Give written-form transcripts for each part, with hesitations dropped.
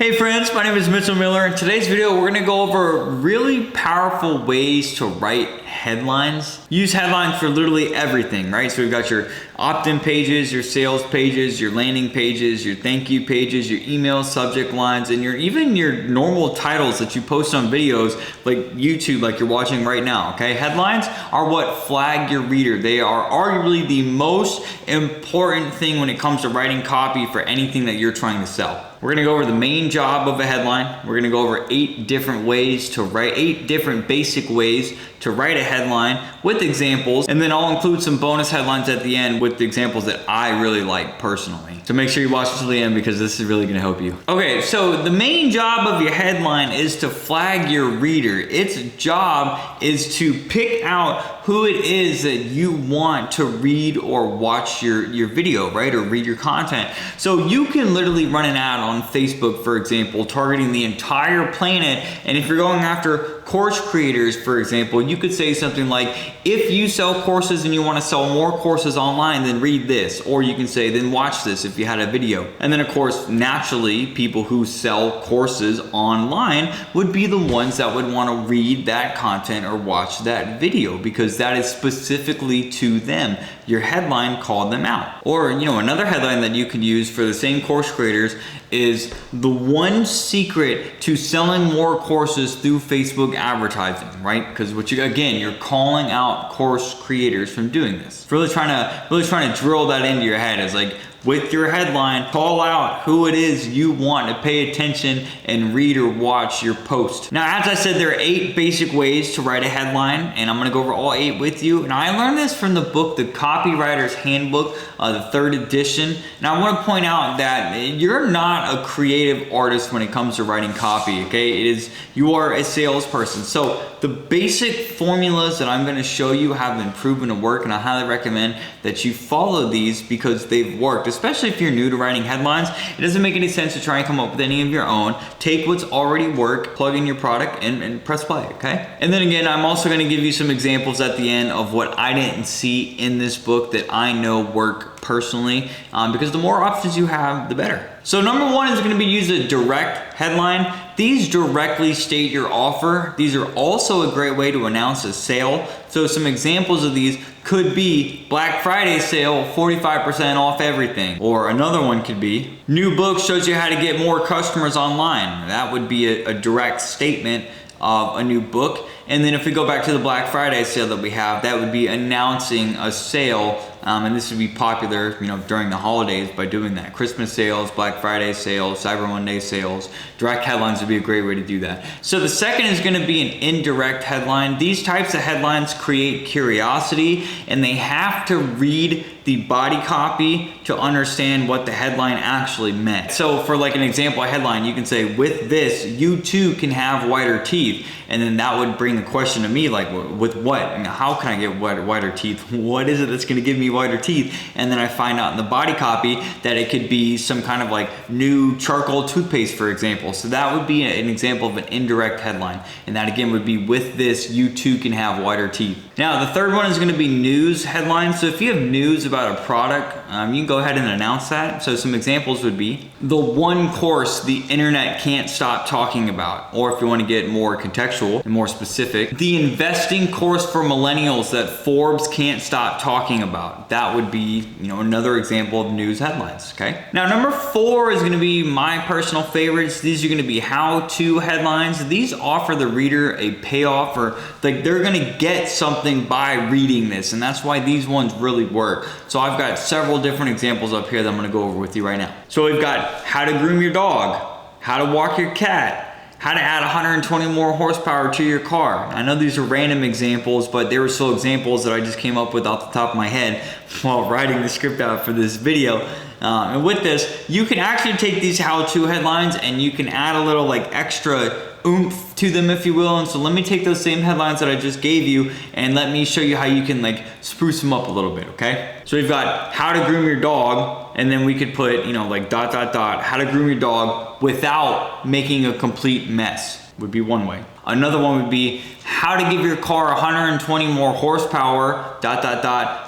Hey friends, my name is Mitchell Miller. In today's video, we're gonna go over really powerful ways to write headlines. Use headlines for literally everything, right? So we've got your opt-in pages, your sales pages, your landing pages, your thank you pages, your email subject lines, and even your normal titles that you post on videos like YouTube, like you're watching right now, okay? Headlines are what flag your reader. They are arguably the most important thing when it comes to writing copy for anything that you're trying to sell. We're gonna go over the main job of a headline. We're gonna go over 8 different ways to write, 8 different basic ways to write a headline with examples, and then I'll include some bonus headlines at the end with the examples that I really like personally. So make sure you watch until the end because this is really gonna help you. Okay, so the main job of your headline is to flag your reader. Its job is to pick out who it is that you want to read or watch your video, right? Or read your content. So you can literally run an ad on Facebook, for example, targeting the entire planet. And if you're going after course creators, for example, you could say something like, if you sell courses and you want to sell more courses online, then read this. Or you can say, then watch this if you had a video. And then of course, naturally, people who sell courses online would be the ones that would want to read that content or watch that video because that is specifically to them. Your headline called them out. Or, another headline that you can use for the same course creators is the one secret to selling more courses through Facebook advertising, right? Because you're calling out course creators from doing this. Really trying to drill that into your head is like, with your headline, call out who it is you want to pay attention and read or watch your post. Now, as I said, there are 8 basic ways to write a headline, and I'm gonna go over all 8 with you. And I learned this from the book, The Copywriter's Handbook, the 3rd edition. And I wanna point out that you're not a creative artist when it comes to writing copy, okay? You are a salesperson. So the basic formulas that I'm gonna show you have been proven to work, and I highly recommend that you follow these because they've worked. Especially if you're new to writing headlines, it doesn't make any sense to try and come up with any of your own. Take what's already worked, plug in your product, and press play, okay? And then again, I'm also gonna give you some examples at the end of what I didn't see in this book that I know work personally, because the more options you have, the better. So number 1 is gonna be use a direct headline. These directly state your offer. These are also a great way to announce a sale. So some examples of these could be Black Friday sale, 45% off everything. Or another one could be, new book shows you how to get more customers online. That would be a direct statement of a new book. And then if we go back to the Black Friday sale that we have, that would be announcing a sale, and this would be popular, during the holidays by doing that. Christmas sales, Black Friday sales, Cyber Monday sales. Direct headlines would be a great way to do that. So the second is gonna be an indirect headline. These types of headlines create curiosity, and they have to read the body copy to understand what the headline actually meant. So for like an example, a headline, you can say, with this, you too can have whiter teeth. And then that would bring the question to me, like, with what? How can I get whiter teeth? What is it that's gonna give me whiter teeth? And then I find out in the body copy that it could be some kind of like new charcoal toothpaste, for example. So that would be an example of an indirect headline. And that again would be, with this, you too can have whiter teeth. Now, the third one is gonna be news headlines. So if you have news about a product, you can go ahead and announce that. So some examples would be, the one course the internet can't stop talking about. Or if you wanna get more contextual and more specific, the investing course for millennials that Forbes can't stop talking about. That would be, another example of news headlines, okay? Now, number 4 is gonna be my personal favorites. These are gonna be how-to headlines. These offer the reader a payoff, or like they're gonna get something by reading this, and that's why these ones really work. So I've got several different examples up here that I'm gonna go over with you right now. So we've got how to groom your dog, how to walk your cat, how to add 120 more horsepower to your car. I know these are random examples, but they were still examples that I just came up with off the top of my head while writing the script out for this video. And with this, you can actually take these how-to headlines and you can add a little like extra oomph to them, if you will. And so let me take those same headlines that I just gave you and let me show you how you can like spruce them up a little bit, okay? So we've got how to groom your dog, and then we could put, like ... how to groom your dog without making a complete mess. would be one way. Another one would be how to give your car 120 more horsepower,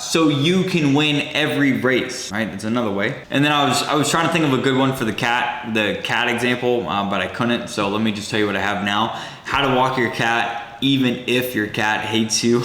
so you can win every race, right? That's another way. And then I was trying to think of a good one for the cat example, but I couldn't. So let me just tell you what I have now. How to walk your cat even if your cat hates you.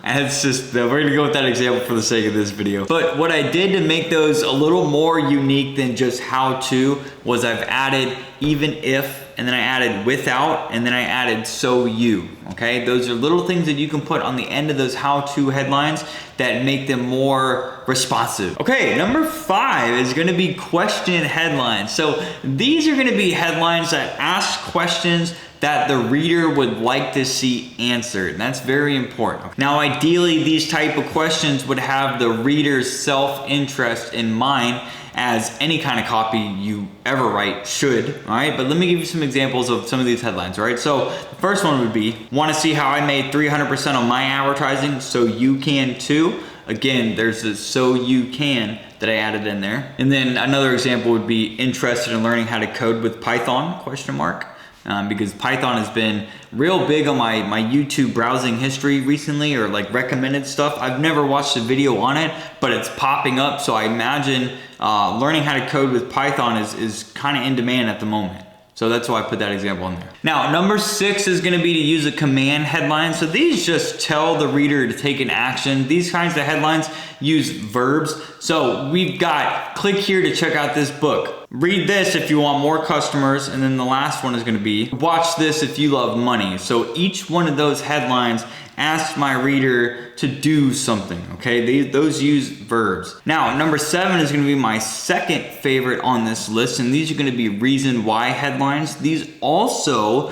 And it's just, we're gonna go with that example for the sake of this video. But what I did to make those a little more unique than just how to was I've added even if, and then I added without, and then I added so you, okay? Those are little things that you can put on the end of those how-to headlines that make them more responsive. Okay, number 5 is gonna be question headlines. So these are gonna be headlines that ask questions that the reader would like to see answered. And that's very important. Now, ideally, these type of questions would have the reader's self-interest in mind, as any kind of copy you ever write should, all right? But let me give you some examples of some of these headlines, all right? So the first one would be, want to see how I made 300% on my advertising so you can too? Again, there's a so you can that I added in there. And then another example would be interested in learning how to code with Python, question mark. Because Python has been real big on my YouTube browsing history recently, or like recommended stuff. I've never watched a video on it, but it's popping up. So I imagine learning how to code with Python is kind of in demand at the moment. So that's why I put that example in there. Now, number 6 is gonna be to use a command headline. So these just tell the reader to take an action. These kinds of headlines use verbs. So we've got, click here to check out this book. Read this if you want more customers. And then the last one is gonna be, watch this if you love money. So each one of those headlines asks my reader to do something, okay? Those use verbs. Now, number 7 is gonna be my second favorite on this list, and these are gonna be reason why headlines. These also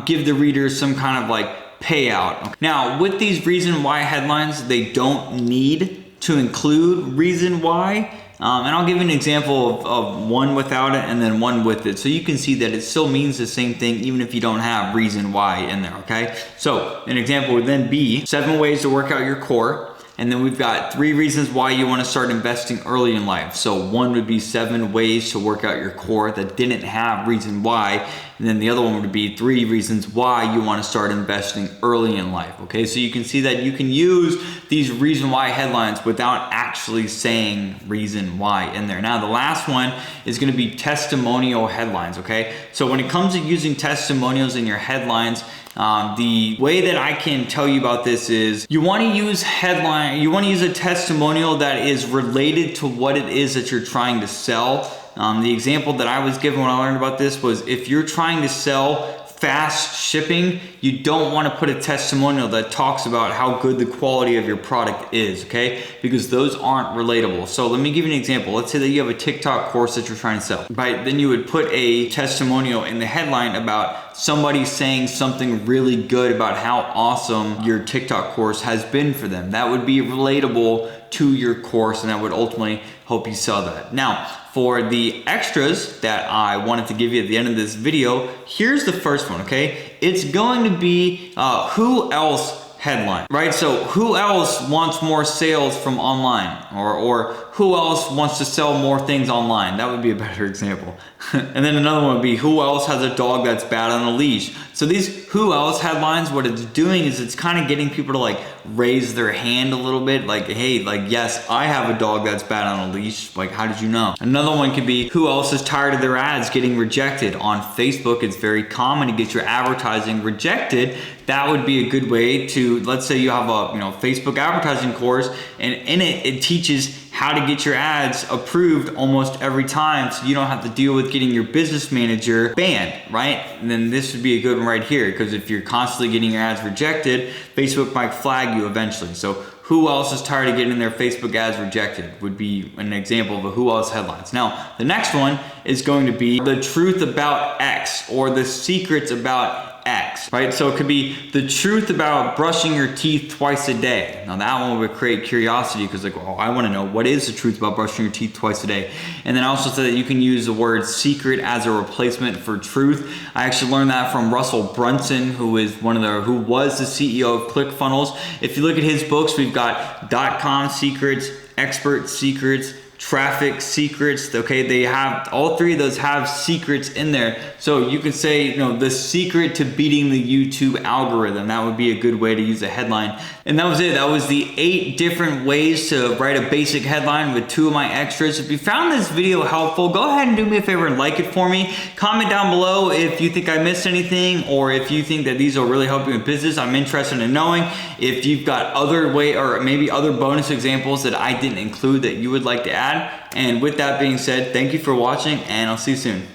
give the reader some kind of like payout. Now, with these reason why headlines, they don't need to include reason why. And I'll give you an example of one without it and then one with it. So you can see that it still means the same thing even if you don't have reason why in there, okay? So an example would then be 7 ways to work out your core. And then we've got 3 reasons why you want to start investing early in life. So one would be 7 ways to work out your core that didn't have reason why. And then the other one would be 3 reasons why you want to start investing early in life. Okay, so you can see that you can use these reason why headlines without actually saying reason why in there. Now, the last one is going to be testimonial headlines. Okay, so when it comes to using testimonials in your headlines, the way that I can tell you about this is you want to use a testimonial that is related to what it is that you're trying to sell. The example that I was given when I learned about this was if you're trying to sell fast shipping, you don't want to put a testimonial that talks about how good the quality of your product is, okay? Because those aren't relatable. So let me give you an example. Let's say that you have a TikTok course that you're trying to sell, right? Then you would put a testimonial in the headline about somebody saying something really good about how awesome your TikTok course has been for them. That would be relatable to your course, and that would ultimately help you sell that. Now, for the extras that I wanted to give you at the end of this video, here's the first one, okay? It's going to be who else headline, right? So who else wants more sales from online, or who else wants to sell more things online? That would be a better example. And then another one would be who else has a dog that's bad on a leash? So these who else headlines, what it's doing is it's kind of getting people to like raise their hand a little bit, like, hey, like, yes, I have a dog that's bad on a leash. Like, how did you know? Another one could be who else is tired of their ads getting rejected? On Facebook, it's very common to get your advertising rejected. That would be a good way to, let's say you have a Facebook advertising course, and in it teaches how to get your ads approved almost every time, so you don't have to deal with getting your business manager banned, right? And then this would be a good one right here, because if you're constantly getting your ads rejected, Facebook might flag you eventually. So who else is tired of getting their Facebook ads rejected would be an example of a who else headlines. Now, the next one is going to be the truth about X, or the secrets about X, right? So it could be the truth about brushing your teeth twice a day. Now that one would create curiosity, because like, well, I want to know what is the truth about brushing your teeth twice a day. And then I also said that you can use the word secret as a replacement for truth. I actually learned that from Russell Brunson, who was the CEO of ClickFunnels. If you look at his books, we've got .com secrets, expert secrets, traffic secrets. Okay, they have all three of those have secrets in there. So you can say, the secret to beating the YouTube algorithm. That would be a good way to use a headline. And that was it. That was the 8 different ways to write a basic headline with 2 of my extras. If you found this video helpful, go ahead and do me a favor and like it for me. Comment down below if you think I missed anything, or if you think that these will really help you in business. I'm interested in knowing if you've got other or maybe other bonus examples that I didn't include that you would like to add. And with that being said, thank you for watching, and I'll see you soon.